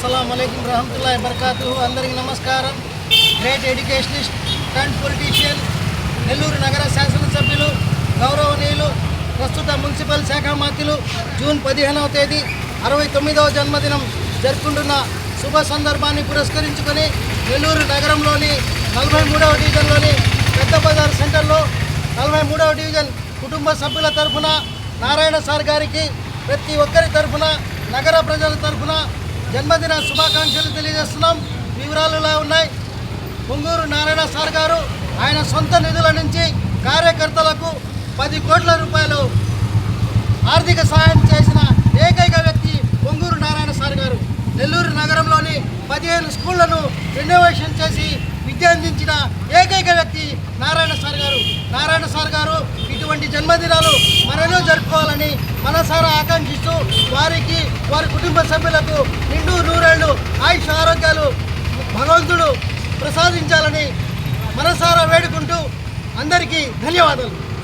అస్సలాము అలైకుం రహమతుల్లాహి బర్కాతుహు. అందరికీ నమస్కారం. Great educationist and politician, Nellore నగర శాసనసభ్యులు, గౌరవనీయులు, ప్రస్తుత మున్సిపల్ శాఖ మంత్రులు జూన్ 15వ తేదీ 69వ జన్మదినం జరుపుకుంటున్న శుభ సందర్భాన్ని పురస్కరించుకొని నెల్లూరు నగరంలోని 43వ డివిజన్లోని పెద్ద బజార్ సెంటర్లో 43వ డివిజన్ కుటుంబ సభ్యుల తరఫున నారాయణ సార్ గారికి ప్రతి ఒక్కరి తరఫున, నగర ప్రజల తరఫున జన్మదిన శుభాకాంక్షలు తెలియజేస్తున్నాం. వివరాలు ఇలా ఉన్నాయి. పొంగూరు నారాయణ సార్ గారు ఆయన సొంత నిధుల నుంచి కార్యకర్తలకు 10 కోట్ల రూపాయలు ఆర్థిక సహాయం చేసిన ఏకైక వ్యక్తి పొంగూరు నారాయణ సార్ గారు. నెల్లూరు నగరంలోని 15 స్కూళ్లను రెనోవేషన్ చేసి విద్య అందించిన ఏకైక వ్యక్తి నారాయణ సార్ గారు. నారాయణ సార్ గారు ఇటువంటి జన్మదినాలు మరెన్నో జరుపుకోవాలని మనసారా ఆకాంక్షిస్తూ వారికి, వారి కుటుంబ సభ్యులకు నిండు నూరేళ్లు ఆయుష్ ఆరోగ్యాలు భగవంతుడు ప్రసాదించాలని మనసారా వేడుకుంటూ అందరికీ ధన్యవాదాలు.